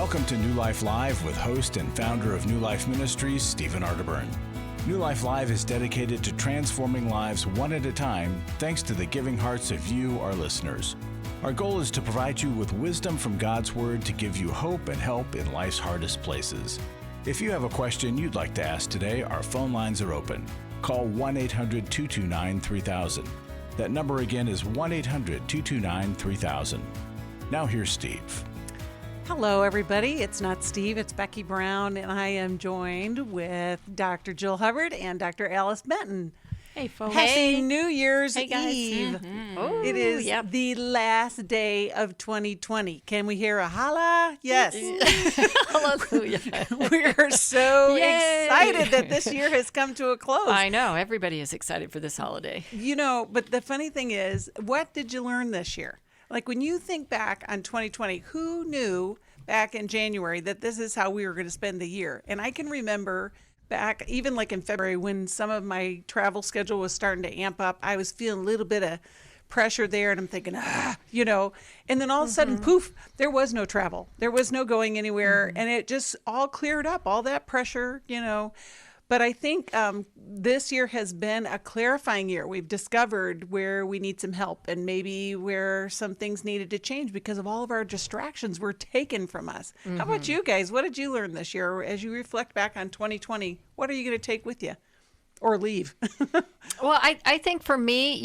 Welcome to New Life Live with host and founder of New Life Ministries, Stephen Arterburn. New Life Live is dedicated to transforming lives one at a time, thanks to the giving hearts of you, our listeners. Our goal is to provide you with wisdom from God's Word to give you hope and help in life's hardest places. If you have a question you'd like to ask today, our phone lines are open. Call 1-800-229-3000. That number again is 1-800-229-3000. Now here's Steve. Hello, everybody. It's not Steve, it's Becky Brown, and I am joined with Dr. Jill Hubbard and Dr. Alice Benton. Hey, folks. Happy New Year's Hey, guys. Eve. Mm-hmm. Oh, it is the last day of 2020. Can we hear a holla? Yes. Hallelujah. We are so Yay. excited that this year has come to a close. I know. Everybody is excited for this holiday. You know, but the funny thing is, what did you learn this year? Like when you think back on 2020, who knew back in January that this is how we were going to spend the year? And I can remember back, even like in February, when some of my travel schedule was starting to amp up, I was feeling a little bit of pressure there, and I'm thinking, and then all of a sudden, poof, there was no travel. There was no going anywhere, and it just all cleared up, all that pressure, But I think this year has been a clarifying year. We've discovered where we need some help and maybe where some things needed to change because of all of our distractions were taken from us. Mm-hmm. How about you guys? What did you learn this year? As you reflect back on 2020, what are you going to take with you or leave? Well, I think for me,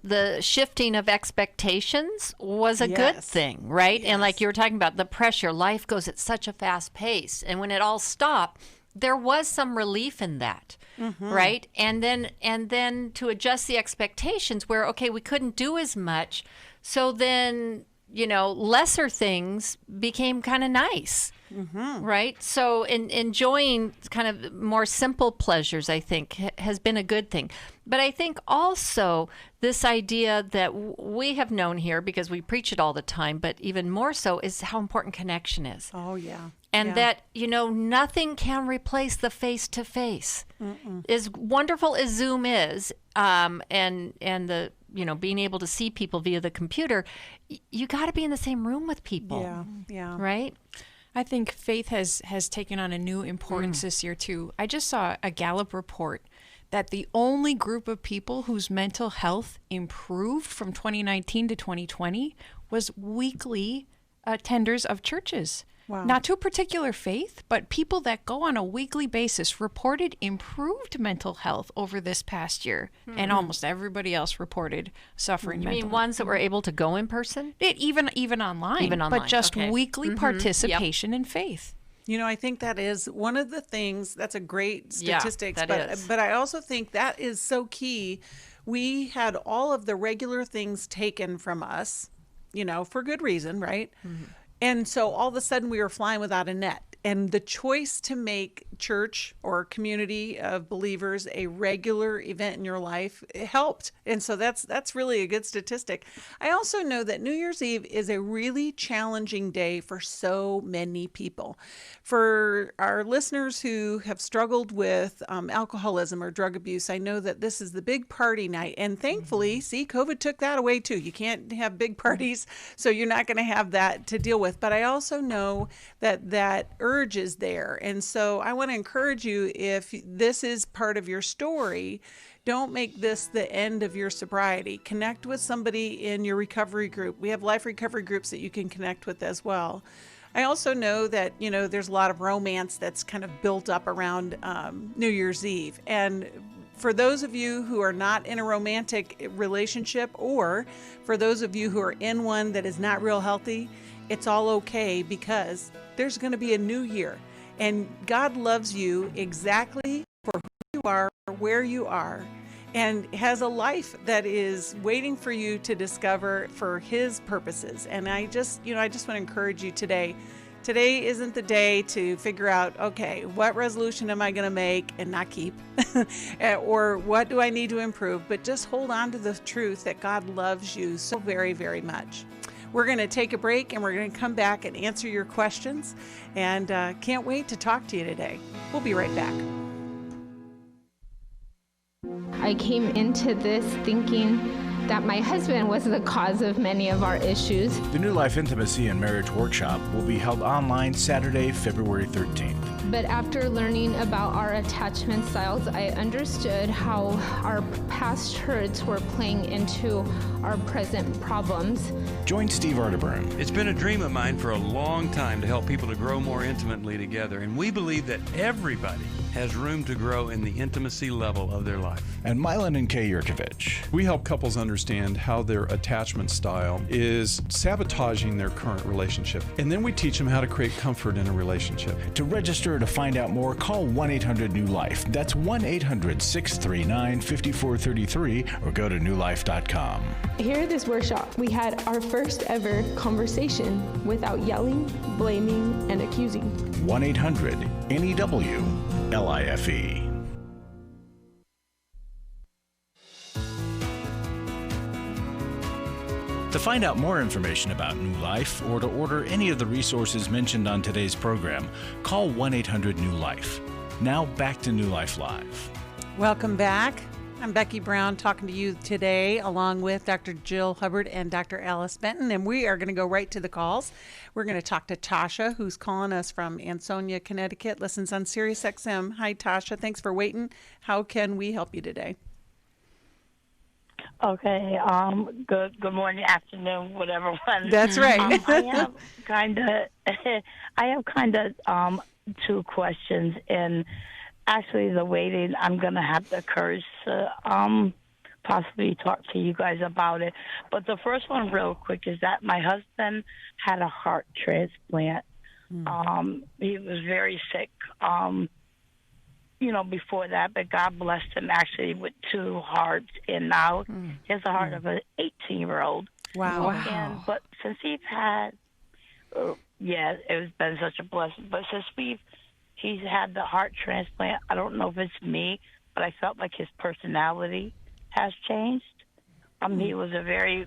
the shifting of expectations was a good thing, right? Yes. And like you were talking about the pressure, life goes at such a fast pace. And when it all stopped, there was some relief in that, right? And then to adjust the expectations where, okay, we couldn't do as much. So then, lesser things became kind of nice, right? So enjoying kind of more simple pleasures, I think, has been a good thing. But I think also this idea that we have known here, because we preach it all the time, but even more so, is how important connection is. Oh, yeah. And that, nothing can replace the face-to-face. As wonderful as Zoom is, and the, being able to see people via the computer, you got to be in the same room with people. Yeah. Right? I think faith has taken on a new importance this year, too. I just saw a Gallup report that the only group of people whose mental health improved from 2019 to 2020 was weekly attenders of churches. Wow. Not to a particular faith, but people that go on a weekly basis reported improved mental health over this past year. And almost everybody else reported suffering mental health. You mean ones that were able to go in person? Even online. Even online, but just okay. weekly participation in faith. I think that is one of the things, that's a great statistic, that is. But I also think that is so key. We had all of the regular things taken from us, for good reason, right? And so all of a sudden we were flying without a net. And the choice to make church or community of believers a regular event in your life, it helped. And so that's really a good statistic. I also know that New Year's Eve is a really challenging day for so many people. For our listeners who have struggled with alcoholism or drug abuse, I know that this is the big party night. And thankfully, see, COVID took that away too. You can't have big parties, so you're not going to have that to deal with. But I also know that urge is there. And so I want to encourage you, if this is part of your story, don't make this the end of your sobriety. Connect with somebody in your recovery group. We have life recovery groups that you can connect with as well. I also know that, there's a lot of romance that's kind of built up around New Year's Eve. And for those of you who are not in a romantic relationship, or for those of you who are in one that is not real healthy, it's all okay, because there's going to be a new year. And God loves you exactly for who you are, where you are, and has a life that is waiting for you to discover for His purposes. And I just want to encourage you today. Today isn't the day to figure out, okay, what resolution am I going to make and not keep? Or what do I need to improve? But just hold on to the truth that God loves you so very, very much. We're going to take a break, and we're going to come back and answer your questions. And can't wait to talk to you today. We'll be right back. I came into this thinking that my husband was the cause of many of our issues. The New Life Intimacy and Marriage Workshop will be held online Saturday, February 13th. But after learning about our attachment styles, I understood how our past hurts were playing into our present problems. Join Steve Arterburn. It's been a dream of mine for a long time to help people to grow more intimately together, and we believe that everybody has room to grow in the intimacy level of their life. And Milan and Kay Yurkovich. We help couples understand how their attachment style is sabotaging their current relationship, and then we teach them how to create comfort in a relationship. To register to find out more, call 1-800-NEW-LIFE. That's 1-800-639-5433 or go to newlife.com. Here at this workshop, we had our first ever conversation without yelling, blaming, and accusing. 1-800-NEW-LIFE. To find out more information about New Life or to order any of the resources mentioned on today's program, call 1-800-NEW-LIFE. Now back to New Life Live. Welcome back. I'm Becky Brown talking to you today along with Dr. Jill Hubbard and Dr. Alice Benton, and we are going to go right to the calls. We're going to talk to Tasha, who's calling us from Ansonia, Connecticut, listens on Sirius XM. Hi, Tasha. Thanks for waiting. How can we help you today? Okay. Good morning, afternoon, whatever one. That's right. I have kind of two questions, and actually the waiting, I'm going to have the courage to possibly talk to you guys about it. But the first one real quick is that my husband had a heart transplant. He was very sick, before that, but God blessed him actually with two hearts, and now he has the heart of an 18-year-old. Wow. But since he's had, it's been such a blessing. But since he's had the heart transplant, I don't know if it's me, but I felt like his personality has changed. He was a very,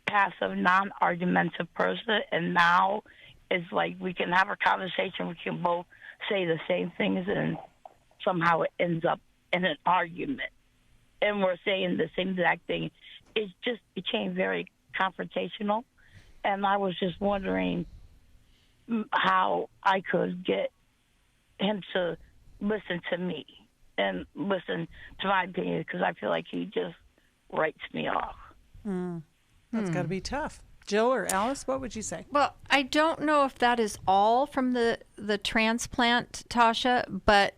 passive, non-argumentative person, and now it's like we can have a conversation, we can both say the same things, and somehow it ends up in an argument. And we're saying the same exact thing. It became very confrontational, and I was just wondering how I could get him to listen to me and listen to my opinion, because I feel like he just writes me off. That's got to be tough. Jill or Alice, what would you say? Well, I don't know if that is all from the transplant, Tasha, but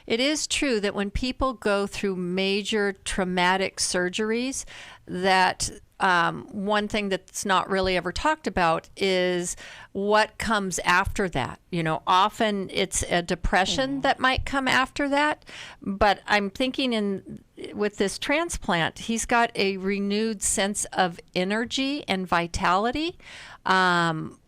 it is true that when people go through major traumatic surgeries, that one thing that's not really ever talked about is what comes after that. Often it's a depression that might come after that. But I'm thinking with this transplant, he's got a renewed sense of energy and vitality. In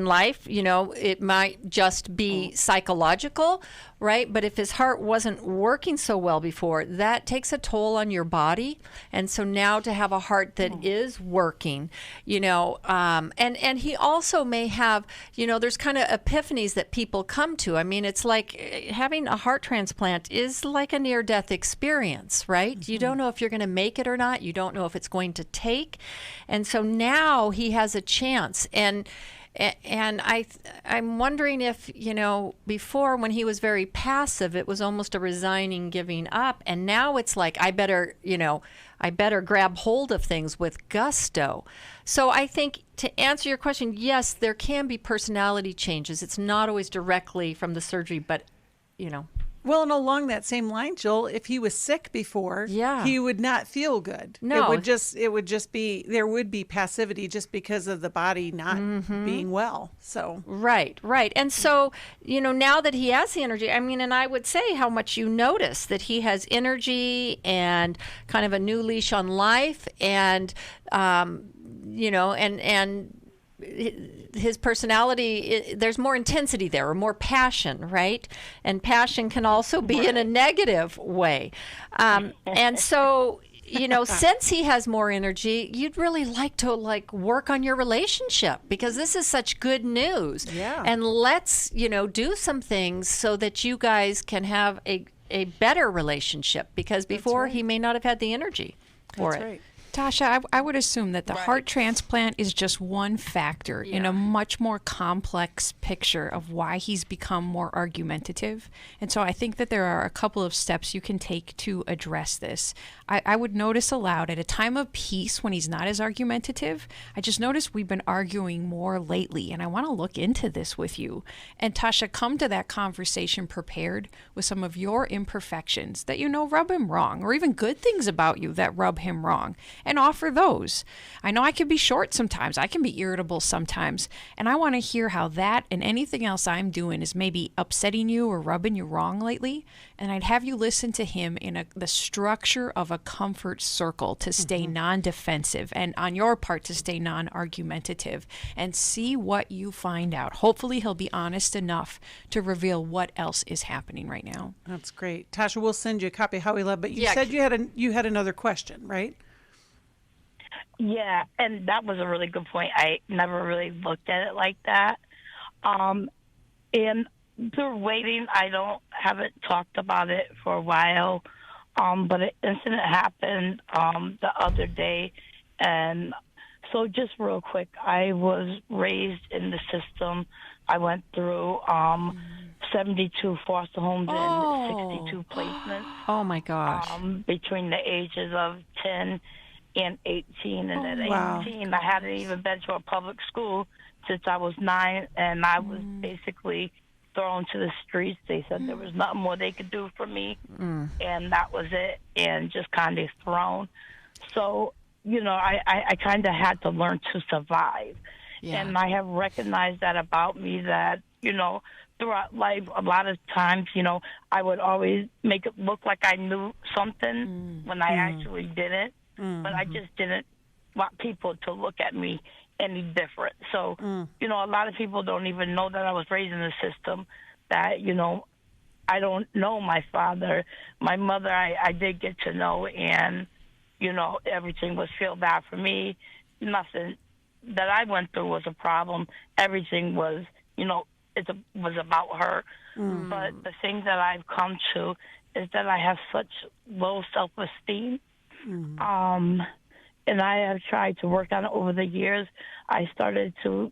life, it might just be psychological, right? But if his heart wasn't working so well before, that takes a toll on your body. And so now to have a heart that is working, and he also may have, there's kind of epiphanies that people come to. I mean, it's like having a heart transplant is like a near-death experience, right? You don't know if you're going to make it or not. You don't know if it's going to take. And so now he has a chance. And I'm wondering if, before when he was very passive, it was almost a resigning, giving up. And now it's like, I better grab hold of things with gusto. So I think to answer your question, yes, there can be personality changes. It's not always directly from the surgery, but, Well, and along that same line, Jill, if he was sick before, he would not feel good. No. It would just be, there would be passivity just because of the body not being well. So Right. And so, now that he has the energy, and I would say how much you notice that he has energy and kind of a new leash on life, and, and his personality, there's more intensity there, or more passion, right? And passion can also be in a negative way. And so, since he has more energy, you'd really like to work on your relationship, because this is such good news. Yeah. And let's, do some things so that you guys can have a a better relationship, because before right. he may not have had the energy for That's it. right. Tasha, I would assume that the heart transplant is just one factor in a much more complex picture of why he's become more argumentative. And so I think that there are a couple of steps you can take to address this. I would notice aloud at a time of peace when he's not as argumentative, I just noticed we've been arguing more lately, and I want to look into this with you. And Tasha, come to that conversation prepared with some of your imperfections that you know rub him wrong, or even good things about you that rub him wrong, and offer those. I know I can be short sometimes. I can be irritable sometimes. And I want to hear how that and anything else I'm doing is maybe upsetting you or rubbing you wrong lately. And I'd have you listen to him in the structure of a comfort circle to stay non-defensive, and on your part to stay non-argumentative, and see what you find out. Hopefully he'll be honest enough to reveal what else is happening right now. That's great. Tasha, we'll send you a copy of How We Love, but you Yeah. said you had another question, right? Yeah, and that was a really good point. I never really looked at it like that. And through waiting, haven't talked about it for a while. But an incident happened the other day, and so just real quick, I was raised in the system. I went through 72 foster homes and 62 placements. Oh my gosh. Between the ages of 10 and 18, and at 18 I hadn't even been to a public school since I was 9, and I was basically thrown to the streets. They said there was nothing more they could do for me, and that was it, and just kind of thrown. So, I kind of had to learn to survive. And I have recognized that about me, that, throughout life, a lot of times, I would always make it look like I knew something when I actually didn't. But I just didn't want people to look at me any different. So, a lot of people don't even know that I was raised in the system, that, I don't know my father. My mother, I did get to know, and, everything was feel bad for me. Nothing that I went through was a problem. Everything was, was about her. But the thing that I've come to is that I have such low self-esteem. And I have tried to work on it over the years. I started to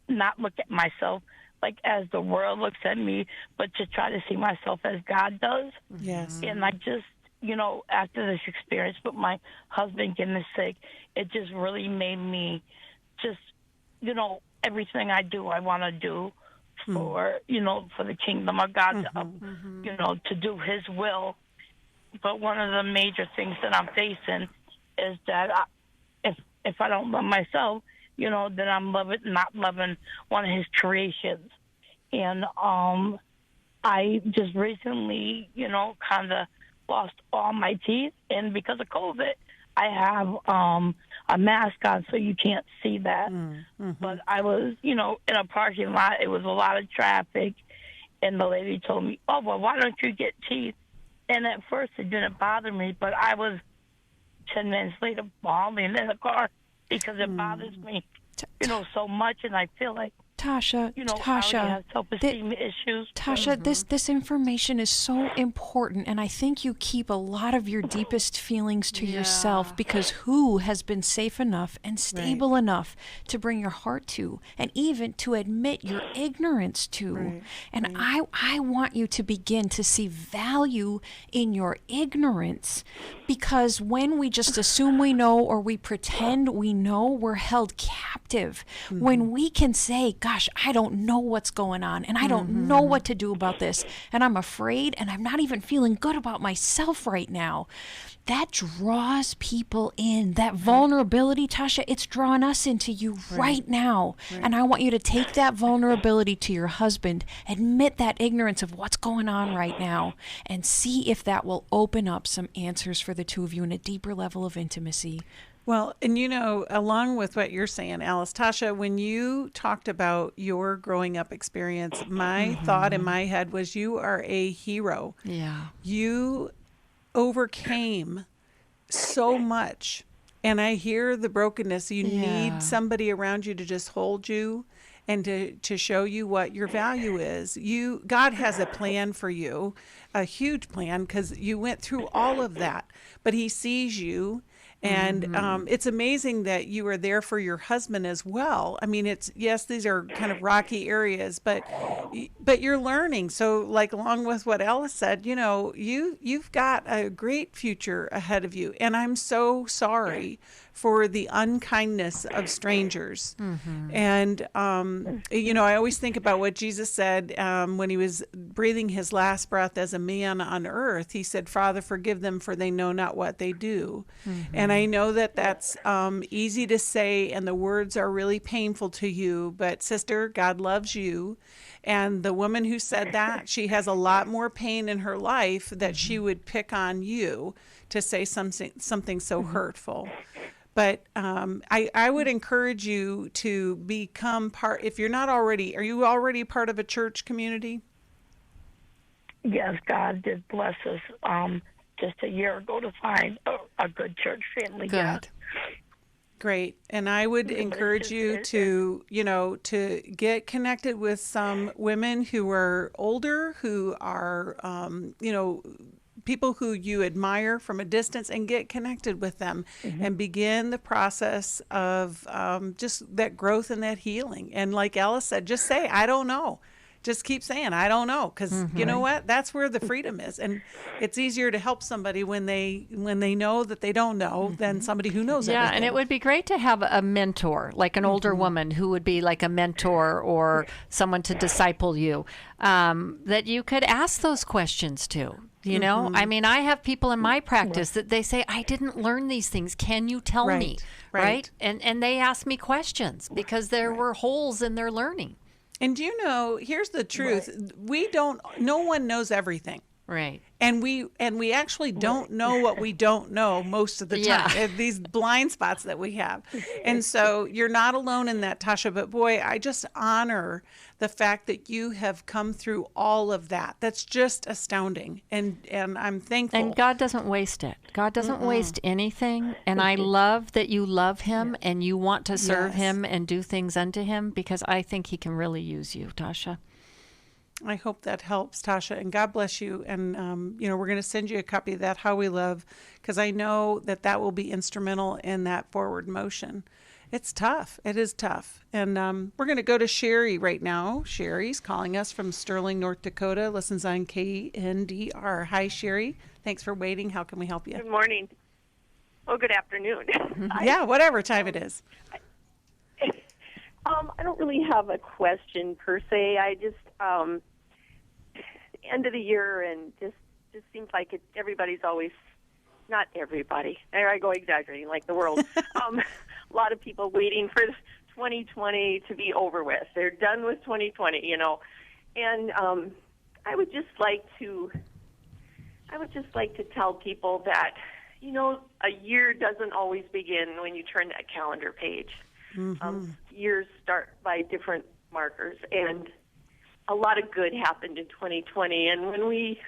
not look at myself like as the world looks at me, but to try to see myself as God does. Yes. And I just, after this experience with my husband getting sick, it just really made me just, everything I do, I want to do for, for the kingdom of God, to do his will. But one of the major things that I'm facing is that if I don't love myself, then I'm not loving one of his creations. And I just recently, kind of lost all my teeth. And because of COVID, I have a mask on so you can't see that. But I was, in a parking lot. It was a lot of traffic. And the lady told me, oh, well, why don't you get teeth? And at first it didn't bother me, but I was 10 minutes later bawling in the car because it bothers me, so much. And I feel like, Tasha, I already have self-esteem issues. Tasha, this information is so important, and I think you keep a lot of your deepest feelings to yourself, because who has been safe enough and stable enough to bring your heart to, and even to admit your ignorance to? And I want you to begin to see value in your ignorance, because when we just assume we know or we pretend we know, we're held captive. When we can say, gosh, I don't know what's going on, and I don't know what to do about this, and I'm afraid, and I'm not even feeling good about myself right now, that draws people in. That vulnerability, Tasha, it's drawing us into you right now. And I want you to take that vulnerability to your husband, admit that ignorance of what's going on right now, and see if that will open up some answers for the two of you in a deeper level of intimacy. Well, and along with what you're saying, Alice, Tasha, when you talked about your growing up experience, my thought in my head was, you are a hero. Yeah. You overcame so much. And I hear the brokenness. You need somebody around you to just hold you and to show you what your value is. God has a plan for you, a huge plan, because you went through all of that, but he sees you. And it's amazing that you are there for your husband as well. I mean, yes, these are kind of rocky areas, but you're learning. So, like, along with what Ella said, you've got a great future ahead of you. And I'm so sorry for the unkindness of strangers. And, I always think about what Jesus said when he was breathing his last breath as a man on earth. He said, Father, forgive them, for they know not what they do. And I know that that's easy to say, and the words are really painful to you, but sister, God loves you. And the woman who said that, she has a lot more pain in her life that she would pick on you to say something so hurtful. But I would encourage you to become part, if you're not already, are you already part of a church community? Yes, God did bless us just a year ago to find a good church family. Good. Yeah. Great. And I would encourage you to get connected with some women who are older, who are, people who you admire from a distance, and get connected with them and begin the process of just that growth and that healing. And like Ella said, just say, I don't know. Just keep saying, I don't know, because you know what? That's where the freedom is. And it's easier to help somebody when they know that they don't know than somebody who knows everything. Yeah, and it would be great to have a mentor, like an older woman who would be like a mentor or someone to disciple you, that you could ask those questions to. You know, I mean, I have people in my practice that they say, I didn't learn these things. Can you tell me? Right. And they ask me questions because there were holes in their learning. And here's the truth. No one knows everything. Right. And we actually don't know what we don't know most of the time. These blind spots that we have. And so you're not alone in that, Tasha, but boy, I just honor the fact that you have come through all of that. That's just astounding. And I'm thankful. And God doesn't waste it. God doesn't waste anything. And I love that you love him and you want to serve him and do things unto him, because I think he can really use you, Tasha. I hope that helps, Tasha, and God bless you. And, we're going to send you a copy of that, How We Love, because I know that will be instrumental in that forward motion. It's tough. It is tough. And we're going to go to Sherry right now. Sherry's calling us from Sterling, North Dakota, listens on KNDR. Hi, Sherry. Thanks for waiting. How can we help you? Good morning. Oh, good afternoon. Yeah, whatever time it is. I don't really have a question per se. I just end of the year, and just seems like everybody's always, not everybody. There I go exaggerating, like the world. A lot of people waiting for 2020 to be over with. They're done with 2020, And I would just like to tell people that a year doesn't always begin when you turn that calendar page. Years start by different markers, and a lot of good happened in 2020. And when we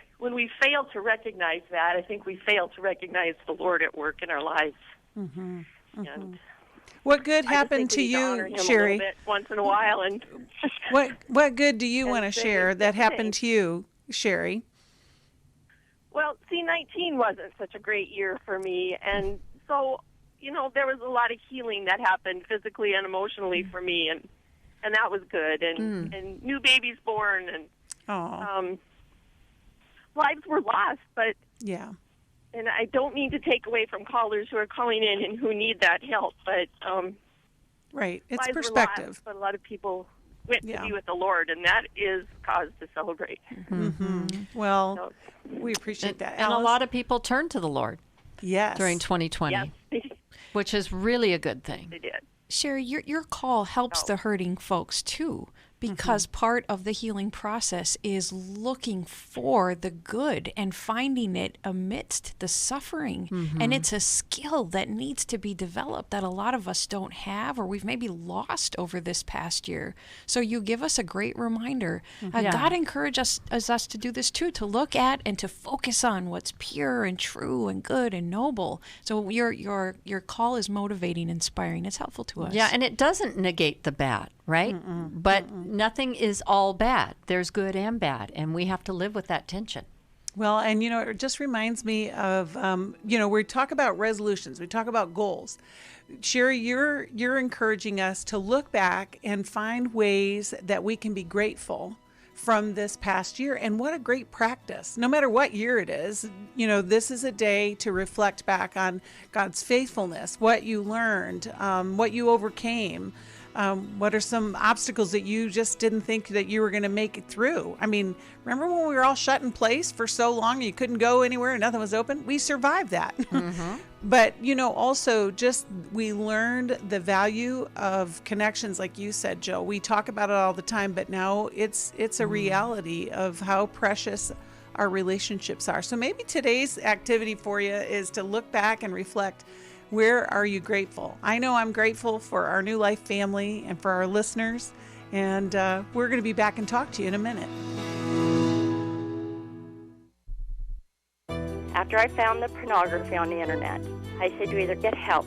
fail to recognize that, I think we fail to recognize the Lord at work in our lives. And what good happened to you, Sherry? Once in a while, and what good do you want to share that happened to you, Sherry? Well, see, 19 wasn't such a great year for me, and so there was a lot of healing that happened physically and emotionally for me, and that was good, and new babies born, and lives were lost, but and I don't mean to take away from callers who are calling in and who need that help, but right, it's lives perspective. Were lost, but a lot of people went to be with the Lord, and that is cause to celebrate. Well, we appreciate that, and a lot of people turned to the Lord. Yes, during 2020, which is really a good thing. They did. Sherry, your call helps the hurting folks too, because part of the healing process is looking for the good and finding it amidst the suffering. And it's a skill that needs to be developed that a lot of us don't have, or we've maybe lost over this past year. So you give us a great reminder. God encourages us to do this too, to look at and to focus on what's pure and true and good and noble. So your call is motivating, inspiring. It's helpful to us. Yeah, and it doesn't negate the bad, right? But nothing is all bad. There's good and bad, and we have to live with that tension. Well, and it just reminds me of, we talk about resolutions, we talk about goals. Sherry, you're encouraging us to look back and find ways that we can be grateful from this past year. And what a great practice. No matter what year it is, this is a day to reflect back on God's faithfulness, what you learned, what you overcame. What are some obstacles that you just didn't think that you were going to make it through? I mean, remember when we were all shut in place for so long and you couldn't go anywhere and nothing was open? We survived that. But, also just we learned the value of connections, like you said, Jill. We talk about it all the time, but now it's a reality of how precious our relationships are. So maybe today's activity for you is to look back and reflect. Where are you grateful? I know I'm grateful for our New Life family and for our listeners. And we're going to be back and talk to you in a minute. After I found the pornography on the internet, I said to either get help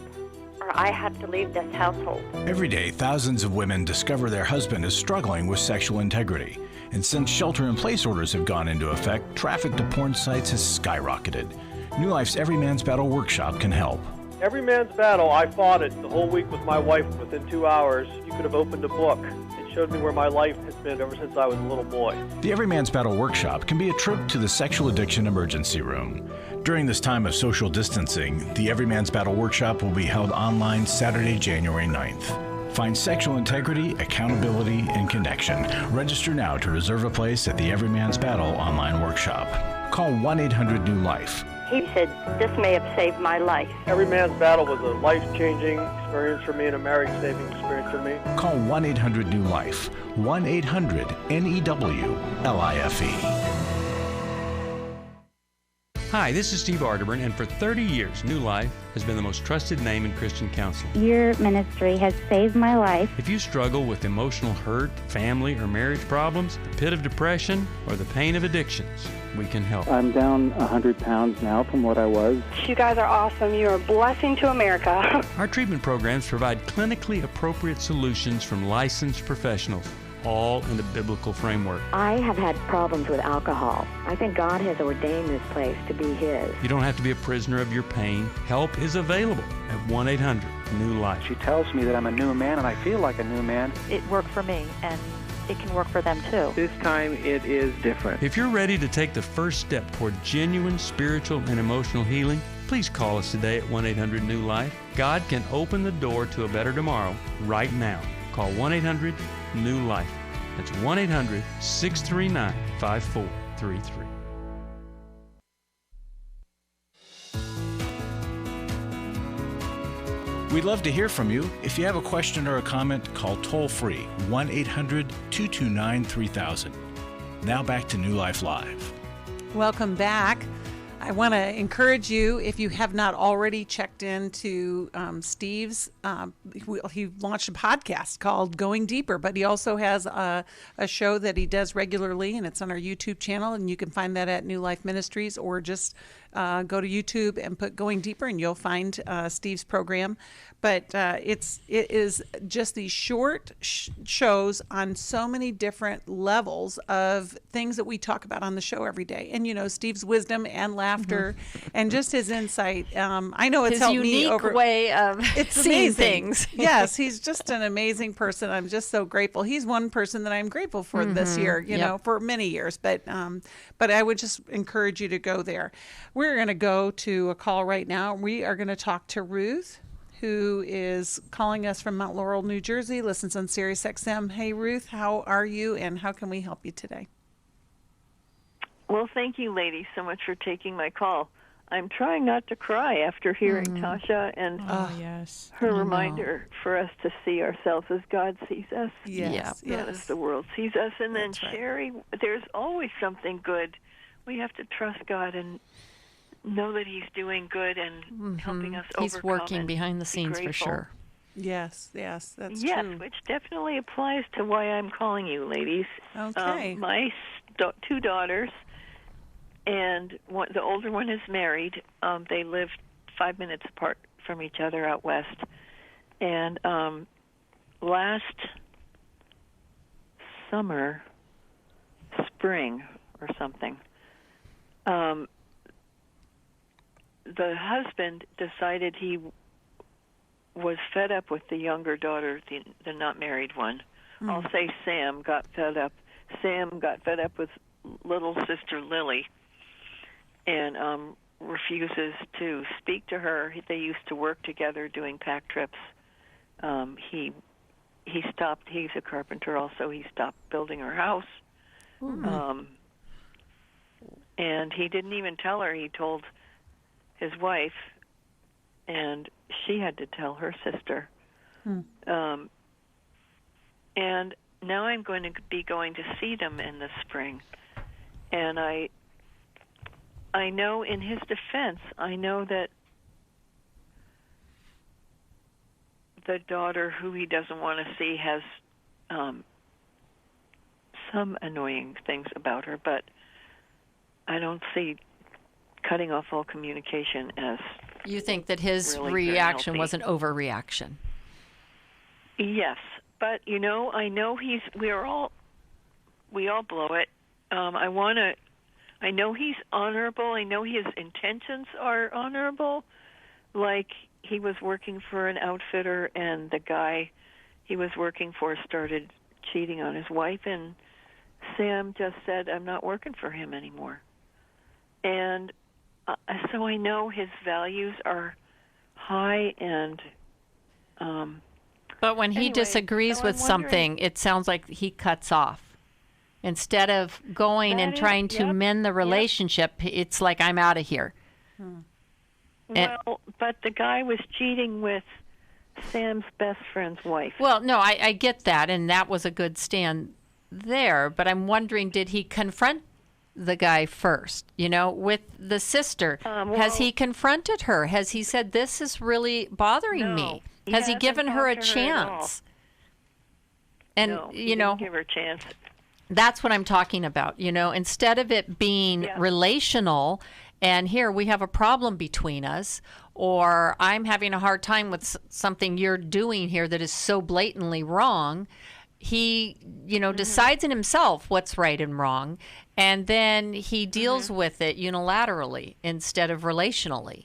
or I have to leave this household. Every day, thousands of women discover their husband is struggling with sexual integrity. And since shelter-in-place orders have gone into effect, traffic to porn sites has skyrocketed. New Life's Every Man's Battle workshop can help. Every Man's Battle, I fought it the whole week with my wife. Within 2 hours, you could have opened a book. It showed me where my life has been ever since I was a little boy. The Every Man's Battle workshop can be a trip to the sexual addiction emergency room. During this time of social distancing, the Every Man's Battle workshop will be held online Saturday, January 9th. Find sexual integrity, accountability, and connection. Register now to reserve a place at the Every Man's Battle online workshop. Call 1-800-NEW-LIFE. He said, this may have saved my life. Every Man's Battle was a life-changing experience for me and a marriage-saving experience for me. Call 1-800-NEW-LIFE. 1-800-NEWLIFE. Hi, this is Steve Arterburn, and for 30 years, New Life has been the most trusted name in Christian counseling. Your ministry has saved my life. If you struggle with emotional hurt, family or marriage problems, the pit of depression, or the pain of addictions, we can help. I'm down 100 pounds now from what I was. You guys are awesome. You're a blessing to America. Our treatment programs provide clinically appropriate solutions from licensed professionals, all in the biblical framework. I have had problems with alcohol. I think God has ordained this place to be His. You don't have to be a prisoner of your pain. Help is available at 1-800-NEW-LIFE. She tells me that I'm a new man, and I feel like a new man. It worked for me, and it can work for them too. This time it is different. If you're ready to take the first step toward genuine spiritual and emotional healing, please call us today at 1-800-NEW-LIFE. God can open the door to a better tomorrow right now. Call 1-800-NEW-LIFE. That's 1-800-639-5433. We'd love to hear from you. If you have a question or a comment, call toll-free 1-800-229-3000. Now back to New Life Live. Welcome back. I want to encourage you, if you have not already checked into Steve's, he launched a podcast called Going Deeper, but he also has a show that he does regularly, and it's on our YouTube channel, and you can find that at New Life Ministries, or just go to YouTube and put Going Deeper, and you'll find Steve's program. But it is just these short shows on so many different levels of things that we talk about on the show every day. And, Steve's wisdom and laughter and just his insight. I know it's his helped me unique over. way of seeing things. Yes, he's just an amazing person. I'm just so grateful. He's one person that I'm grateful for this year, for many years. But I would just encourage you to go there. We're going to go to a call right now. We are going to talk to Ruth, who is calling us from Mount Laurel, New Jersey, listens on Sirius XM. Hey, Ruth, how are you, and how can we help you today? Well, thank you, ladies, so much for taking my call. I'm trying not to cry after hearing Tasha and her reminder for us to see ourselves as God sees us, not as the world sees us. And then, Sherry, there's always something good. We have to trust God and know that He's doing good and helping us overcome. He's working behind the scenes for sure. Yes, that's true. Yes, which definitely applies to why I'm calling you, ladies. Okay. My two daughters, and the older one is married. They live 5 minutes apart from each other out west. And last spring or something, the husband decided he was fed up with the younger daughter, the not married one. I'll say Sam got fed up. Sam got fed up with little sister Lily and refuses to speak to her. They used to work together doing pack trips. He stopped. He's a carpenter also. He stopped building her house. And he didn't even tell her. He told his wife, and she had to tell her sister. And now I'm going to be going to see them in the spring. And I know, in his defense, I know that the daughter who he doesn't want to see has some annoying things about her, but I don't see cutting off all communication as... You think that his really reaction healthy. was an overreaction? Yes, but I know we all blow it. I know he's honorable. I know his intentions are honorable. Like, he was working for an outfitter, and the guy he was working for started cheating on his wife, and Sam just said, I'm not working for him anymore. And so I know his values are high, and but when he disagrees with something, it sounds like he cuts off. Instead of going and trying to mend the relationship, it's like, I'm out of here. Well, but the guy was cheating with Sam's best friend's wife. Well, no, I get that, and that was a good stand there. But I'm wondering, did he confront the guy first? With the sister, has he confronted her? Has he said, this is really bothering me? Has he given her a chance? And, he didn't give her a chance. That's what I'm talking about. Instead of it being relational, and here we have a problem between us, or I'm having a hard time with something you're doing here that is so blatantly wrong, he, decides in himself what's right and wrong, and then he deals with it unilaterally instead of relationally.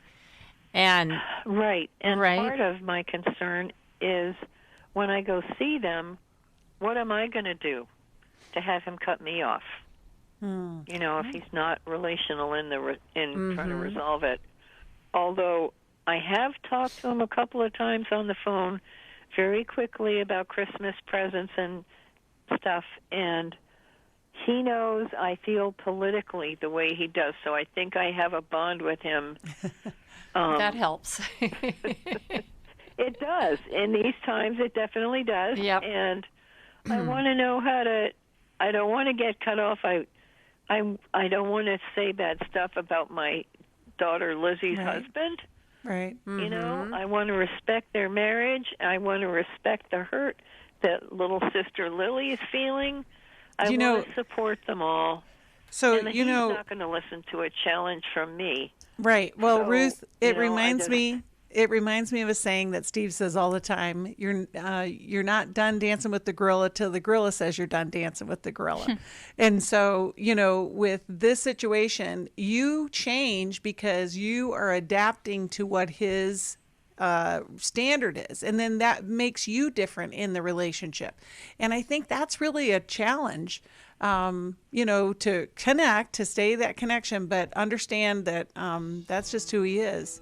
And part of my concern is when I go see them, what am I going to do to have him cut me off? If he's not relational in trying to resolve it. Although I have talked to him a couple of times on the phone very quickly about Christmas presents and stuff, and he knows I feel politically the way he does, so I think I have a bond with him. That helps. It does. In these times, it definitely does. Yep. And I want to know how to... I don't want to get cut off. I don't want to say bad stuff about my daughter Lizzie's husband. Right. I want to respect their marriage. I want to respect the hurt that little sister Lily is feeling. I want to support them all. So, and he's not going to listen to a challenge from me. Right. Well, So, Ruth, it reminds me of a saying that Steve says all the time. You're not done dancing with the gorilla till the gorilla says you're done dancing with the gorilla. And so, with this situation, you change because you are adapting to what his standard is. And then that makes you different in the relationship. And I think that's really a challenge, to connect, to stay that connection, but understand that that's just who he is.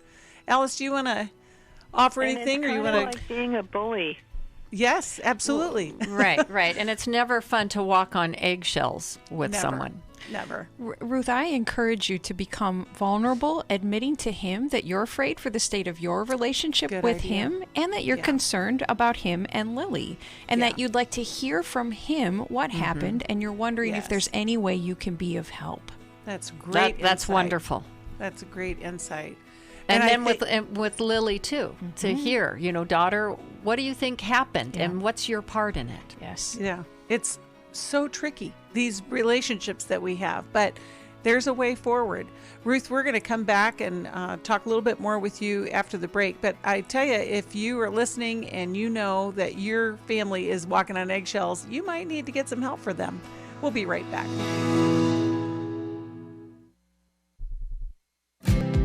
Alice, do you want to offer anything, or you want to? Like being a bully. Yes, absolutely. Right. And it's never fun to walk on eggshells with someone. Never. Ruth, I encourage you to become vulnerable, admitting to him that you're afraid for the state of your relationship with him, and that you're concerned about him and Lily, and that you'd like to hear from him what happened, and you're wondering if there's any way you can be of help. That's great. That's insight. Wonderful. That's a great insight. And then with Lily, too, to hear, daughter, what do you think happened, and what's your part in it? Yes. Yeah. It's so tricky, these relationships that we have. But There's a way forward. Ruth, we're going to come back and talk a little bit more with you after the break. But I tell you, if you are listening and you know that your family is walking on eggshells, you might need to get some help for them. We'll be right back.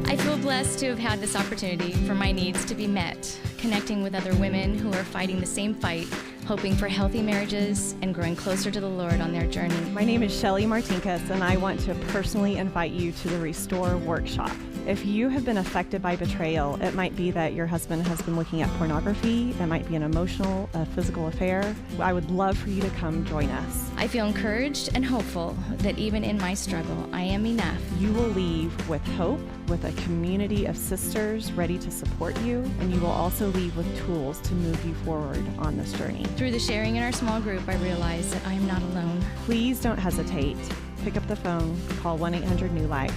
I feel blessed to have had this opportunity for my needs to be met, connecting with other women who are fighting the same fight, hoping for healthy marriages and growing closer to the Lord on their journey. My name is Shelly Martinkus, and I want to personally invite you to the Restore Workshop. If you have been affected by betrayal, it might be that your husband has been looking at pornography, it might be an emotional, physical affair. I would love for you to come join us. I feel encouraged and hopeful that even in my struggle, I am enough. You will leave with hope, with a community of sisters ready to support you, and you will also leave with tools to move you forward on this journey. Through the sharing in our small group, I realize that I am not alone. Please don't hesitate. Pick up the phone, call 1-800-NEW-LIFE.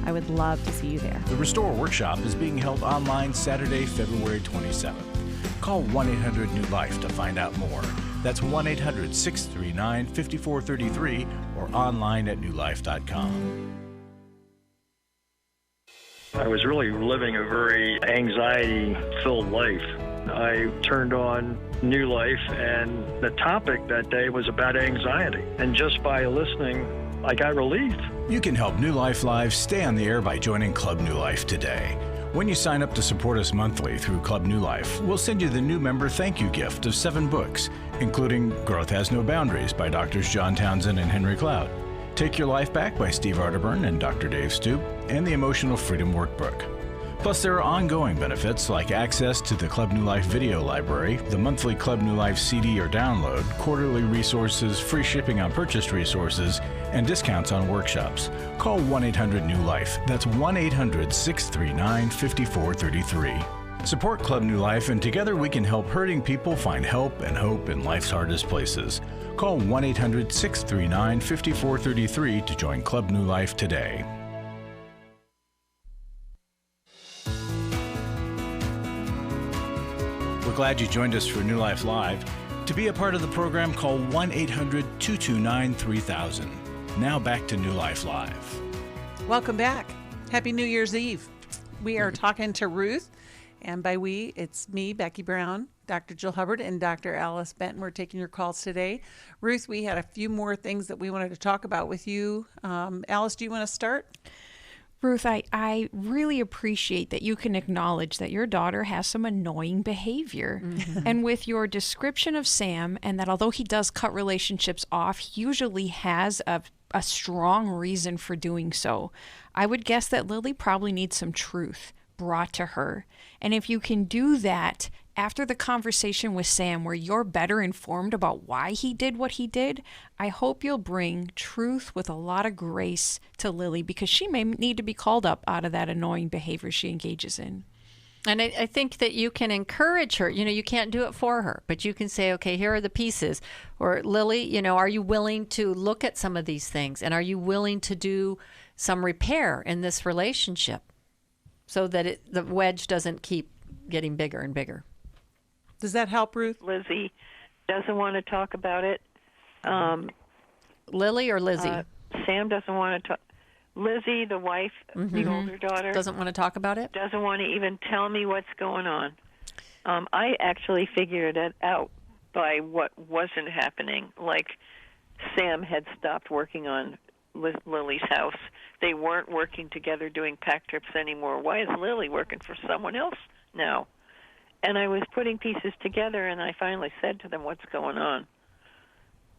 I would love to see you there. The Restore Workshop is being held online Saturday, February 27th. Call 1-800-NEW-LIFE to find out more. That's 1-800-639-5433 or online at newlife.com. I was really living a very anxiety-filled life. I turned on New Life, and the topic that day was about anxiety. And just by listening, I got relief. You can help New Life Live stay on the air by joining Club New Life today. When you sign up to support us monthly through Club New Life, we'll send you the new member thank you gift of 7 books, including Growth Has No Boundaries by Drs. John Townsend and Henry Cloud, Take Your Life Back by Steve Arterburn and Dr. Dave Stoop, and the Emotional Freedom Workbook. Plus, there are ongoing benefits like access to the Club New Life video library, the monthly Club New Life CD or download, quarterly resources, free shipping on purchased resources, and discounts on workshops. Call 1-800-NEW-LIFE. That's 1-800-639-5433. Support Club New Life, and together we can help hurting people find help and hope in life's hardest places. Call 1-800-639-5433 to join Club New Life today. We're glad you joined us for New Life Live. To be a part of the program, call 1-800-229-3000. Now back to New Life Live. Welcome back. Happy New Year's Eve. We are talking to Ruth, and by we, it's me, Becky Brown, Dr. Jill Hubbard, and Dr. Alice Benton. We're taking your calls today. Ruth, we had a few more things that we wanted to talk about with you. Alice, do you want to start? Ruth, I really appreciate that you can acknowledge that your daughter has some annoying behavior. Mm-hmm. And with your description of Sam, and that although he does cut relationships off, he usually has a strong reason for doing so. I would guess that Lily probably needs some truth brought to her. And if you can do that after the conversation with Sam, where you're better informed about why he did what he did, I hope you'll bring truth with a lot of grace to Lily, because she may need to be called up out of that annoying behavior she engages in. And I think that you can encourage her. You know, you can't do it for her, but you can say, okay, here are the pieces. Or Lily, you know, are you willing to look at some of these things? And are you willing to do some repair in this relationship so that the wedge doesn't keep getting bigger and bigger? Does that help, Ruth? Lizzie doesn't want to talk about it. Lily or Lizzie? Sam doesn't want to talk. Lizzie, the wife, the older daughter, doesn't want to talk about it? Doesn't want to even tell me what's going on. I actually figured it out by what wasn't happening. Like Sam had stopped working on Lily's house. They weren't working together doing pack trips anymore. Why is Lily working for someone else now? And I was putting pieces together, and I finally said to them, what's going on?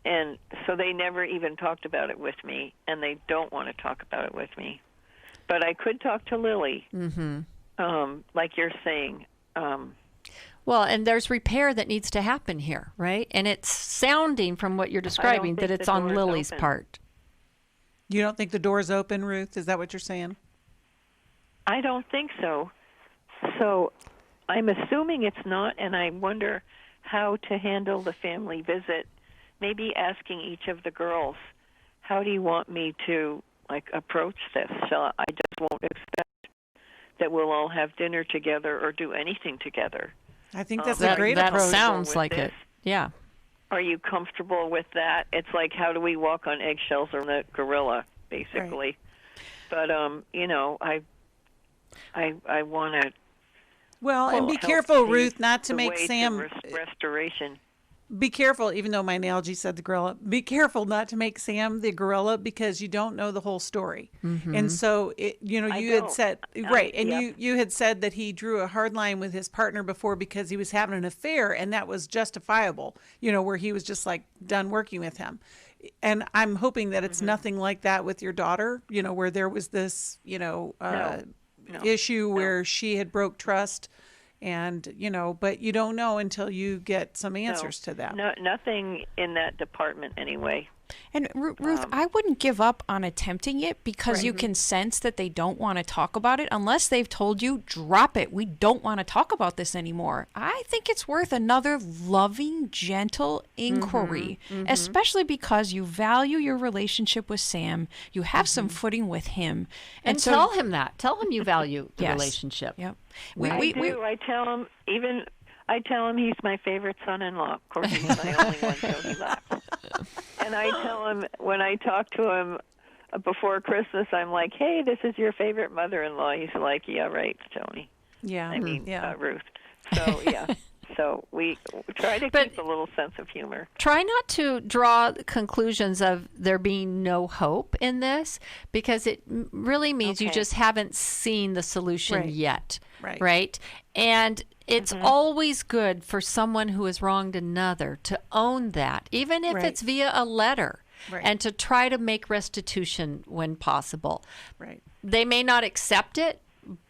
And so they never even talked about it with me, and they don't want to talk about it with me. But I could talk to Lily, like you're saying. Well, and there's repair that needs to happen here, right? And it's sounding from what you're describing that it's on Lily's part. You don't think the door's open, Ruth? Is that what you're saying? I don't think so. So I'm assuming it's not, and I wonder how to handle the family visit. Maybe asking each of the girls, how do you want me to approach this? So I just won't expect that we'll all have dinner together or do anything together. I think that's a great approach. That sounds like it. Yeah. Are you comfortable with that? It's like, how do we walk on eggshells or the gorilla, basically? But I want to. Well, and be careful, Ruth, not to make Sam restoration. Be careful, even though my analogy said the gorilla. Be careful not to make Sam the gorilla, because you don't know the whole story. Mm-hmm. And so, you had said you had said that he drew a hard line with his partner before because he was having an affair, and that was justifiable. Where he was just like done working with him. And I'm hoping that it's nothing like that with your daughter. Where there was this issue where she had broke trust. And, but you don't know until you get some answers to that. No, nothing in that department anyway. And Ruth, I wouldn't give up on attempting it, because you can sense that they don't want to talk about it unless they've told you, drop it. We don't want to talk about this anymore. I think it's worth another loving, gentle inquiry, especially because you value your relationship with Sam. You have some footing with him. And so, tell him that. Tell him you value the relationship. Yep. I do. I tell him he's my favorite son-in-law. Of course, he's my only one, so he laughs. And I tell him, when I talk to him before Christmas, I'm like, hey, this is your favorite mother-in-law. He's like, yeah, right, Tony. Yeah. Ruth. So, yeah. So we try to keep a little sense of humor. Try not to draw conclusions of there being no hope in this, because it really means you just haven't seen the solution yet. Right? And it's always good for someone who has wronged another to own that, even if it's via a letter, and to try to make restitution when possible. Right. They may not accept it,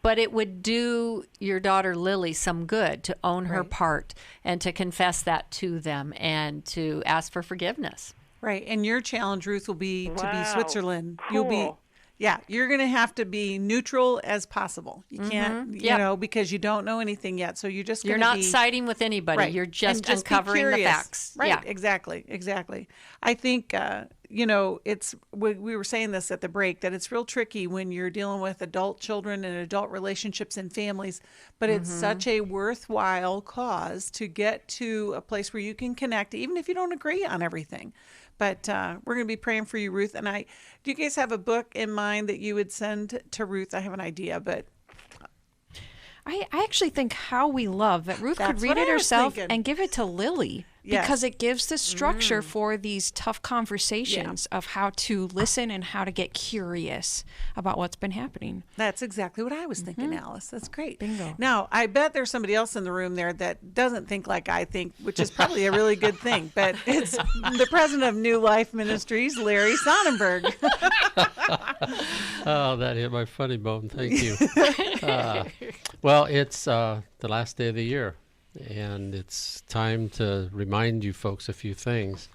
but it would do your daughter Lily some good to own her part and to confess that to them and to ask for forgiveness. Right. And your challenge, Ruth, will be to be Switzerland. Cool. You'll be, you're going to have to be neutral as possible. You can't, because you don't know anything yet. So you're just going to be. You're not siding with anybody. You're just uncovering the facts. Right. Yeah. Exactly. I think, it's, we were saying this at the break, that it's real tricky when you're dealing with adult children and adult relationships and families, but it's such a worthwhile cause to get to a place where you can connect, even if you don't agree on everything. But we're going to be praying for you, Ruth. And do you guys have a book in mind that you would send to Ruth? I have an idea, but I actually think How We Love, that Ruth could read it herself and give it to Lily. Because it gives the structure for these tough conversations of how to listen and how to get curious about what's been happening. That's exactly what I was thinking, Alice. That's great. Bingo. Now, I bet there's somebody else in the room there that doesn't think like I think, which is probably a really good thing. But it's the president of New Life Ministries, Larry Sonnenberg. Oh, that hit my funny bone. Thank you. Well, it's the last day of the year. And it's time to remind you folks a few things.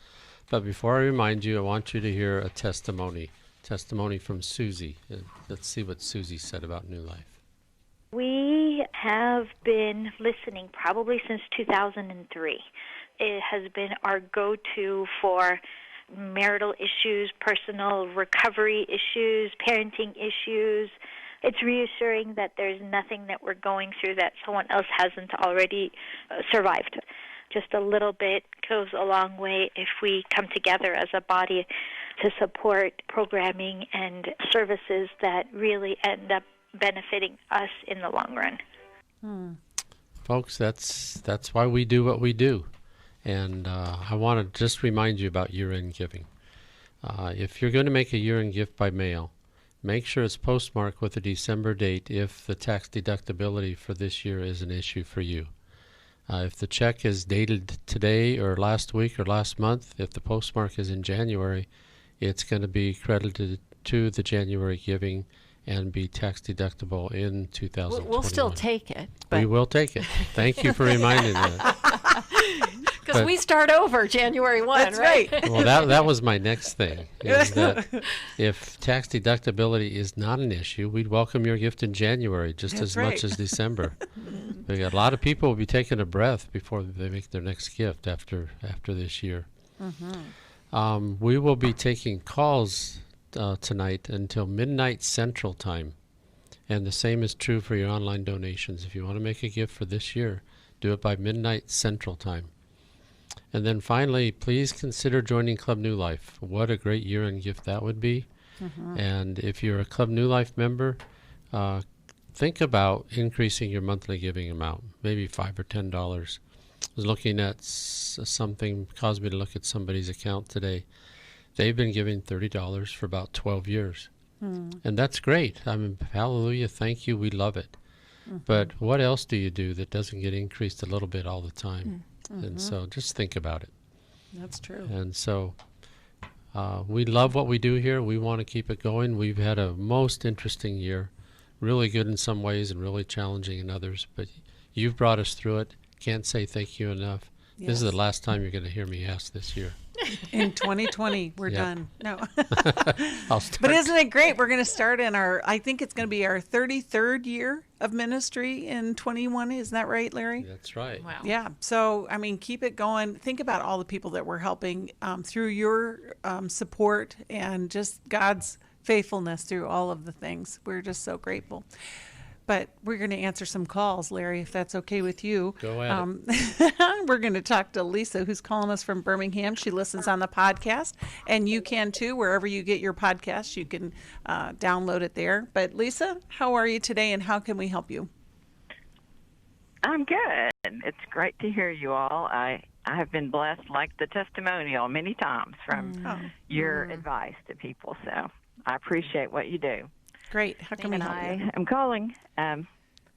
But before I remind you, I want you to hear a testimony from Susie. Let's see what Susie said about New Life. We have been listening probably since 2003. It has been our go-to for marital issues, personal recovery issues, parenting issues. It's reassuring that there's nothing that we're going through that someone else hasn't already survived. Just a little bit goes a long way if we come together as a body to support programming and services that really end up benefiting us in the long run. Folks, that's why we do what we do. And I want to just remind you about year-end giving. If you're going to make a year-end gift by mail, make sure it's postmarked with a December date if the tax deductibility for this year is an issue for you. If the check is dated today or last week or last month, if the postmark is in January, it's going to be credited to the January giving and be tax deductible in 2021. We'll still take it. We will take it. Thank you for reminding that. Because we start over January 1, That's right? Well, that was my next thing, is that if tax deductibility is not an issue, we'd welcome your gift in January just as much as December. We got a lot of people will be taking a breath before they make their next gift after this year. We will be taking calls tonight until midnight Central Time. And the same is true for your online donations. If you want to make a gift for this year, do it by midnight Central Time. And then finally, please consider joining Club New Life. What a great year-end gift that would be. And if you're a Club New Life member, think about increasing your monthly giving amount, maybe $5 or $10. I was looking at something, caused me to look at somebody's account today. They've been giving $30 for about 12 years. And that's great. I mean, hallelujah, thank you, we love it. But what else do you do that doesn't get increased a little bit all the time? And so just think about it. That's true. And so we love what we do here. We want to keep it going. We've had a most interesting year, really good in some ways and really challenging in others. But you've brought us through it. Can't say thank you enough. Yes. This is the last time you're going to hear me ask this year. In 2020, we're done. No. I'll start. But isn't it great? We're going to start in I think it's going to be our 33rd year of ministry in 21. Isn't that right, Larry? That's right. Wow. Yeah. So, I mean, keep it going. Think about all the people that we're helping through your support and just God's faithfulness through all of the things. We're just so grateful. But we're going to answer some calls, Larry, if that's okay with you. Go at it. We're going to talk to Lisa, who's calling us from Birmingham. She listens on the podcast, and you can too. Wherever you get your podcast, you can download it there. But Lisa, how are you today, and how can we help you? I'm good. It's great to hear you all. I have been blessed, like the testimonial, many times from your advice to people. So I appreciate what you do. Great. How can we help you? I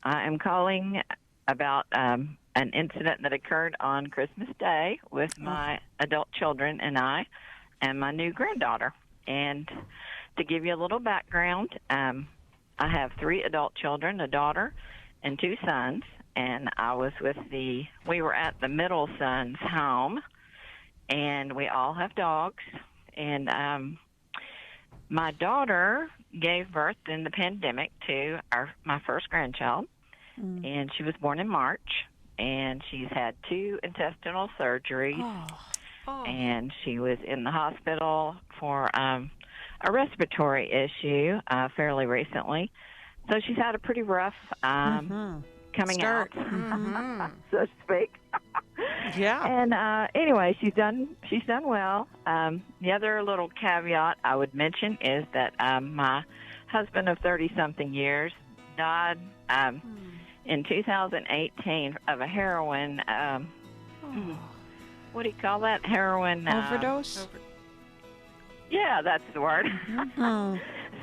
am calling about an incident that occurred on Christmas Day with my adult children and I and my new granddaughter. And to give you a little background, I have 3 adult children, a daughter and 2 sons. And we were at the middle son's home, and we all have dogs. And my daughter gave birth in the pandemic to my first grandchild, and she was born in March, and she's had 2 intestinal surgeries, and she was in the hospital for a respiratory issue fairly recently. So she's had a pretty rough coming out, so to speak. Yeah. And anyway, she's done well. The other little caveat I would mention is that my husband of 30-something years died in 2018 of a heroin. What do you call that? Heroin overdose. Yeah, that's the word.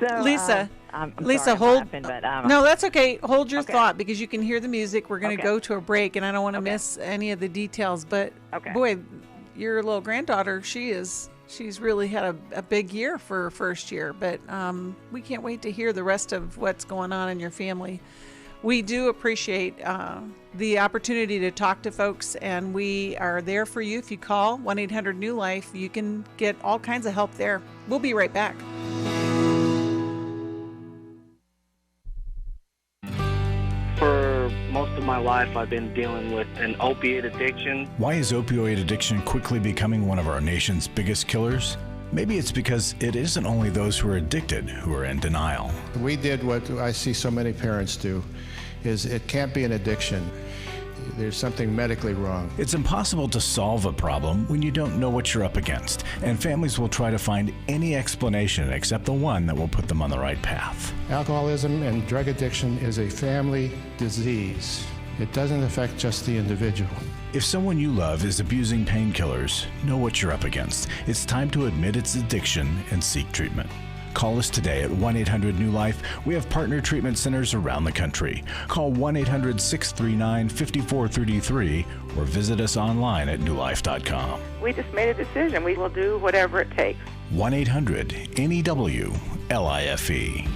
So, Lisa, sorry, hold. laughing, but, no, that's okay. Hold your thought, because you can hear the music. We're going to go to a break, and I don't want to miss any of the details. But boy, your little granddaughter, she's really had a big year for her first year. But we can't wait to hear the rest of what's going on in your family. We do appreciate the opportunity to talk to folks, and we are there for you. If you call 1-800-NEW-LIFE, you can get all kinds of help there. We'll be right back. For most of my life, I've been dealing with an opiate addiction. Why is opioid addiction quickly becoming one of our nation's biggest killers? Maybe it's because it isn't only those who are addicted who are in denial. We did what I see so many parents do, is it can't be an addiction. There's something medically wrong. It's impossible to solve a problem when you don't know what you're up against, and families will try to find any explanation except the one that will put them on the right path. Alcoholism and drug addiction is a family disease. It doesn't affect just the individual. If someone you love is abusing painkillers, know what you're up against. It's time to admit its addiction and seek treatment. Call us today at 1-800-NEW-LIFE. We have partner treatment centers around the country. Call 1-800-639-5433 or visit us online at newlife.com. We just made a decision. We will do whatever it takes. 1-800-NEW-LIFE.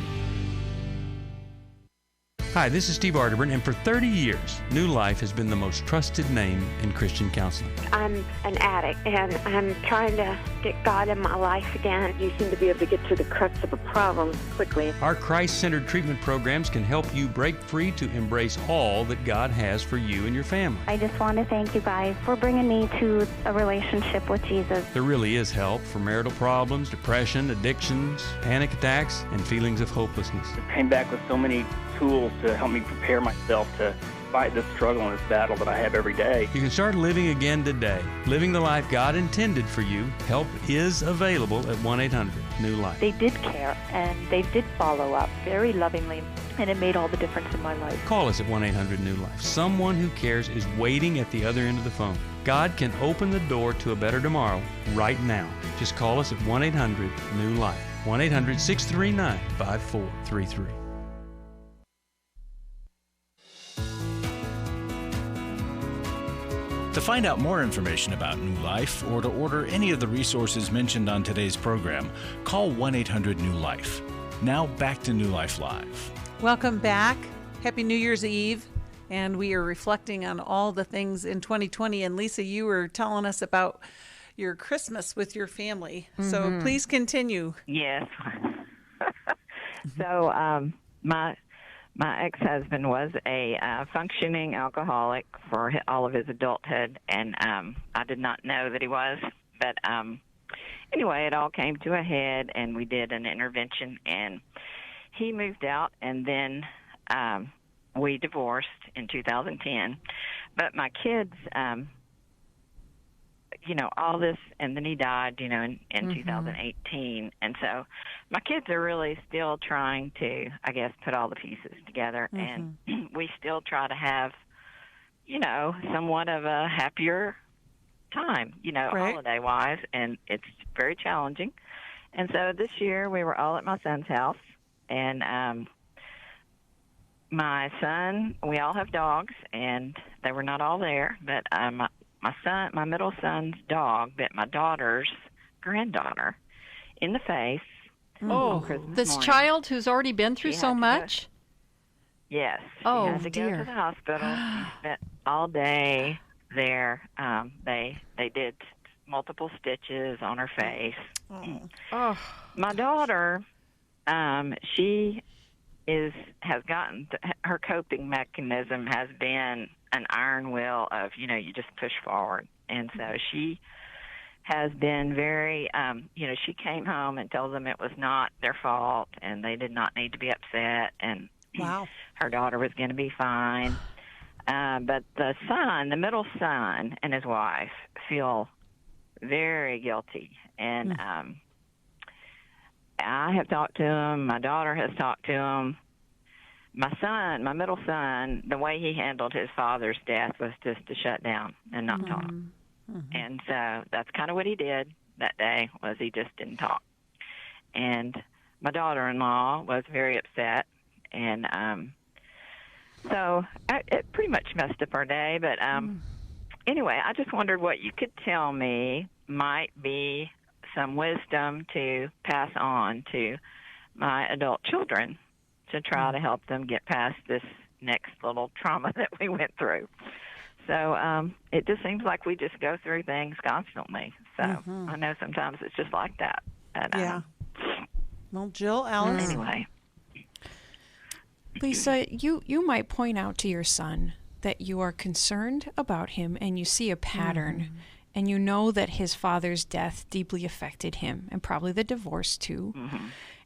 Hi, this is Steve Arterburn, and for 30 years, New Life has been the most trusted name in Christian counseling. I'm an addict, and I'm trying to get God in my life again. You seem to be able to get to the crux of a problem quickly. Our Christ-centered treatment programs can help you break free to embrace all that God has for you and your family. I just want to thank you guys for bringing me to a relationship with Jesus. There really is help for marital problems, depression, addictions, panic attacks, and feelings of hopelessness. I came back with so many tools to help me prepare myself to fight this struggle and this battle that I have every day. You can start living again today. Living the life God intended for you. Help is available at 1-800-NEW-LIFE. They did care, and they did follow up very lovingly, and it made all the difference in my life. Call us at 1-800-NEW-LIFE. Someone who cares is waiting at the other end of the phone. God can open the door to a better tomorrow right now. Just call us at 1-800-NEW-LIFE. 1-800-639-5433. To find out more information about New Life or to order any of the resources mentioned on today's program, call 1-800-NEW-LIFE. Now back to New Life Live. Welcome back. Happy New Year's Eve. And we are reflecting on all the things in 2020. And Lisa, you were telling us about your Christmas with your family. Mm-hmm. So please continue. Yes. So my ex-husband was a functioning alcoholic for all of his adulthood, and I did not know that he was. But anyway, it all came to a head, and we did an intervention, and he moved out, and then we divorced in 2010. But my kids, all this, and then he died, in mm-hmm. 2018. And so my kids are really still trying to, I guess, put all the pieces together. Mm-hmm. And we still try to have, somewhat of a happier time, right. Holiday-wise. And it's very challenging. And so this year we were all at my son's house. And my son, we all have dogs, and they were not all there. But my middle son's dog bit my daughter's granddaughter in the face. Oh, this morning. Child who's already been through so much? Yes. Oh, she had to go to the hospital. She spent all day there. They did multiple stitches on her face. Oh. My daughter, she has gotten her coping mechanism has been an iron will of you just push forward, and so she has been very she came home and told them it was not their fault and they did not need to be upset, and wow, her daughter was going to be fine. But the middle son and his wife feel very guilty, and I have talked to him. My daughter has talked to him. My middle son, the way he handled his father's death was just to shut down and not talk. Mm-hmm. And so that's kind of what he did that day, was he just didn't talk. And my daughter-in-law was very upset, and so it pretty much messed up our day. But anyway, I just wondered what you could tell me might be some wisdom to pass on to my adult children to try to help them get past this next little trauma that we went through. So it just seems like we just go through things constantly. So I know sometimes it's just like that. And, yeah. Well, Jill, Alice. Anyway. Lisa, you might point out to your son that you are concerned about him and you see a pattern, and you know that his father's death deeply affected him, and probably the divorce too,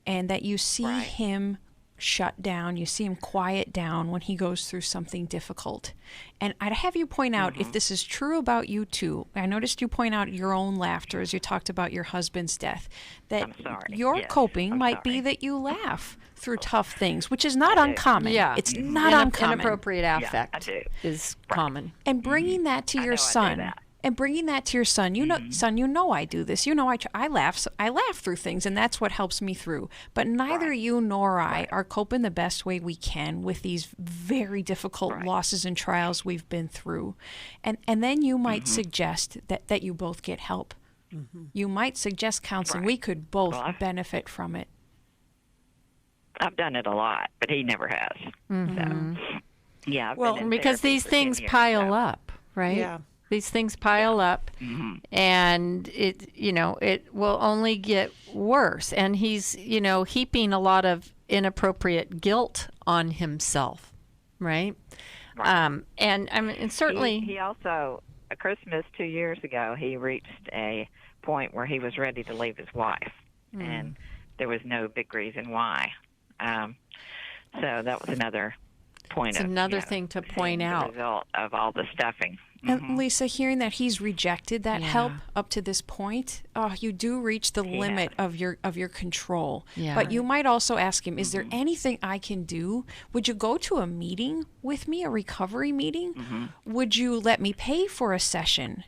and that you see him shut down, you see him quiet down when he goes through something difficult. And I'd have you point out if this is true about you too. I noticed you point out your own laughter as you talked about your husband's death, that your coping might be that you laugh through tough things, which is not uncommon. Yeah, it's not uncommon. Inappropriate affect is common. And bringing that to your son. And bringing that to your son, son, I do this. I laugh through things, and that's what helps me through. But neither you nor I are coping the best way we can with these very difficult losses and trials we've been through. And then you might suggest that you both get help. You might suggest counseling. We could both benefit from it. I've done it a lot, but he never has. So, yeah. Because these things pile up, right? Yeah. These things pile up, and it will only get worse. And he's, heaping a lot of inappropriate guilt on himself, right? And certainly he also, at Christmas 2 years ago, he reached a point where he was ready to leave his wife, and there was no big reason why. So that was another point it's of another thing to point the out. result of all the stuffing. And Lisa, hearing that he's rejected that help up to this point, you do reach the limit of your control. Yeah. But you might also ask him, is there anything I can do? Would you go to a meeting with me, a recovery meeting? Would you let me pay for a session?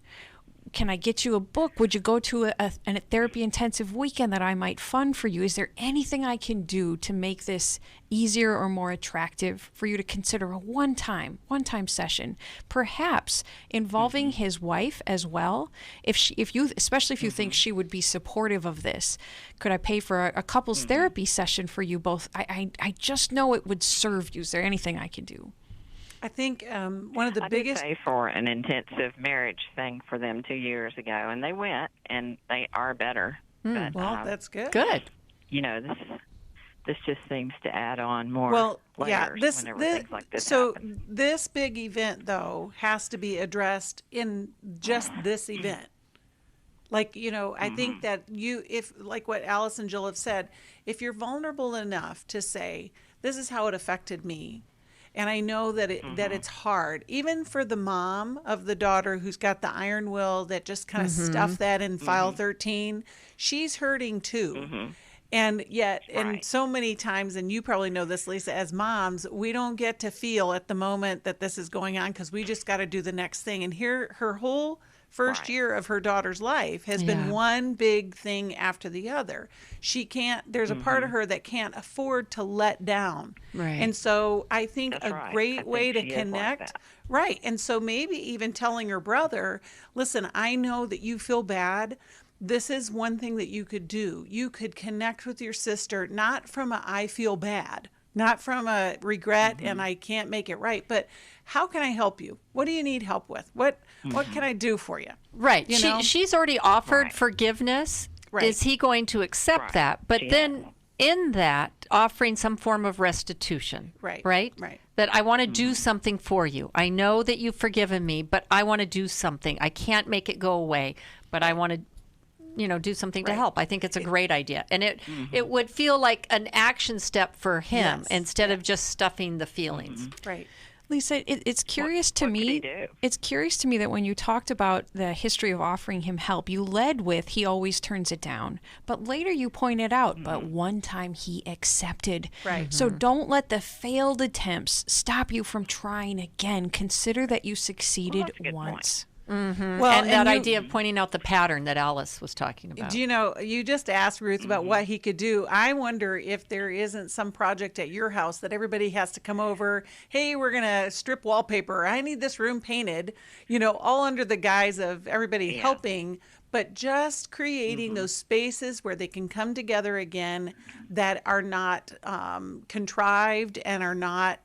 Can I get you a book? Would you go to a therapy intensive weekend that I might fund for you? Is there anything I can do to make this easier or more attractive for you to consider a one-time session, perhaps involving his wife as well? Especially if you think she would be supportive of this, could I pay for a couples therapy session for you both? I just know it would serve you. Is there anything I can do? I think one of the I biggest. did pay for an intensive marriage thing for them 2 years ago, and they went, and they are better. But, well, that's good. Good. You know, this just seems to add on more. Well, layers whenever things like this so happen. this big event though has to be addressed in just this event. Like, you know, I think that if like what Alice and Jill have said, if you're vulnerable enough to say, this is how it affected me. And I know that that it's hard, even for the mom of the daughter who's got the iron will that just kind of stuffed that in file 13. She's hurting too. And yet, and so many times, and you probably know this, Lisa, as moms, we don't get to feel at the moment that this is going on because we just got to do the next thing. And here, her whole first year of her daughter's life has been one big thing after the other. She can't, there's a part of her that can't afford to let down. Right. And so I think That's right. great I way think to she is like connect. that. Right. And so maybe even telling her brother, listen, I know that you feel bad. This is one thing that you could do. You could connect with your sister, not from a I feel bad, not from a regret and I can't make it right, but how can I help you? What do you need help with? What can I do for you? Right. You know? She's already offered forgiveness. Right. Is he going to accept that? But then in that, offering some form of restitution. Right. Right? Right. That I want to do something for you. I know that you've forgiven me, but I want to do something. I can't make it go away, but I want to do something to help. I think it's a great idea. And it would feel like an action step for him instead of just stuffing the feelings. Right. Lisa, it's curious to me. It's curious to me that when you talked about the history of offering him help, you led with he always turns it down. But later you pointed out, but one time he accepted. Right. So don't let the failed attempts stop you from trying again. Consider that you succeeded once. Well, and that idea of pointing out the pattern that Alice was talking about. Do you know, you just asked Ruth about what he could do. I wonder if there isn't some project at your house that everybody has to come over. Hey, we're going to strip wallpaper. I need this room painted, all under the guise of everybody helping, but just creating those spaces where they can come together again that are not contrived and are not,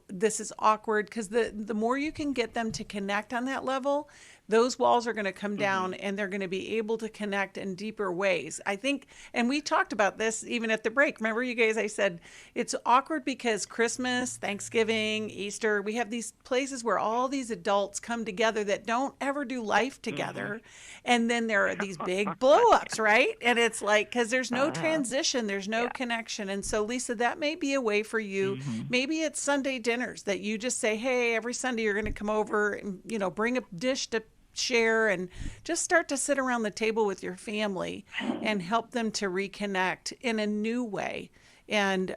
this is awkward. Because the more you can get them to connect on that level, those walls are going to come down and they're going to be able to connect in deeper ways. I think, and we talked about this even at the break. Remember, you guys, I said it's awkward because Christmas, Thanksgiving, Easter, we have these places where all these adults come together that don't ever do life together. And then there are these big blow-ups, right? And it's like, because there's no transition, there's no connection. And so, Lisa, that may be a way for you. Maybe it's Sunday dinners that you just say, hey, every Sunday you're going to come over and, bring a dish to share and just start to sit around the table with your family and help them to reconnect in a new way and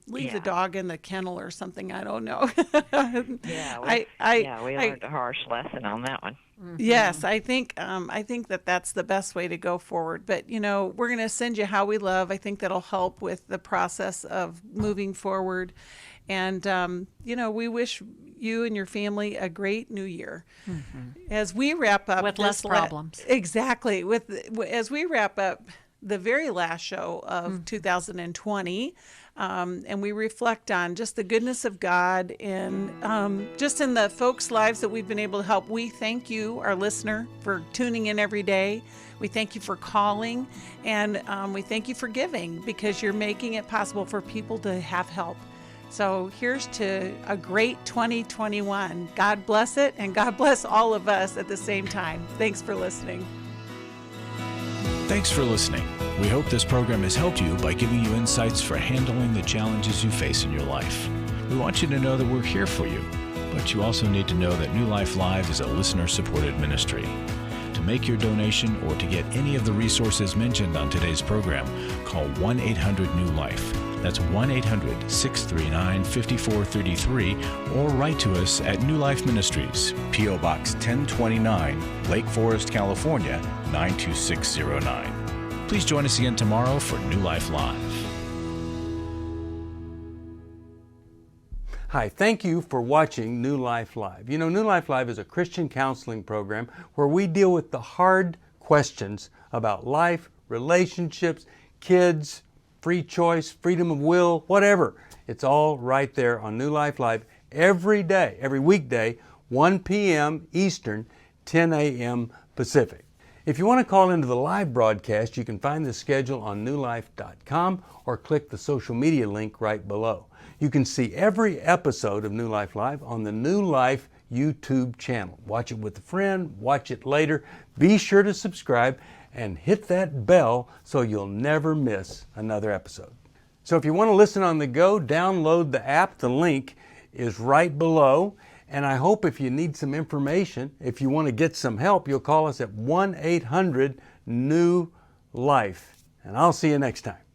leave the dog in the kennel or something. I don't know. We learned a harsh lesson on that one. Yes, I think that that's the best way to go forward. But, we're going to send you How We Love. I think that'll help with the process of moving forward. And, we wish you and your family a great new year. As we wrap up with less problems. Exactly. As we wrap up the very last show of 2020, and we reflect on just the goodness of God and just in the folks' lives that we've been able to help. We thank you, our listener, for tuning in every day. We thank you for calling, and we thank you for giving because you're making it possible for people to have help. So here's to a great 2021. God bless it, and God bless all of us at the same time. Thanks for listening. Thanks for listening. We hope this program has helped you by giving you insights for handling the challenges you face in your life. We want you to know that we're here for you, but you also need to know that New Life Live is a listener-supported ministry. To make your donation or to get any of the resources mentioned on today's program, call 1-800-NEW-LIFE. That's 1-800-639-5433, or write to us at New Life Ministries, P.O. Box 1029, Lake Forest, California, 92609. Please join us again tomorrow for New Life Live. Hi, thank you for watching New Life Live. You know, New Life Live is a Christian counseling program where we deal with the hard questions about life, relationships, kids, free choice, freedom of will, whatever. It's all right there on New Life Live every day, every weekday, 1 p.m. Eastern, 10 a.m. Pacific. If you want to call into the live broadcast, you can find the schedule on newlife.com or click the social media link right below. You can see every episode of New Life Live on the New Life YouTube channel. Watch it with a friend, watch it later. Be sure to subscribe and hit that bell so you'll never miss another episode. So if you want to listen on the go, download the app. The link is right below. And I hope if you need some information, if you want to get some help, you'll call us at 1-800-NEW-LIFE. And I'll see you next time.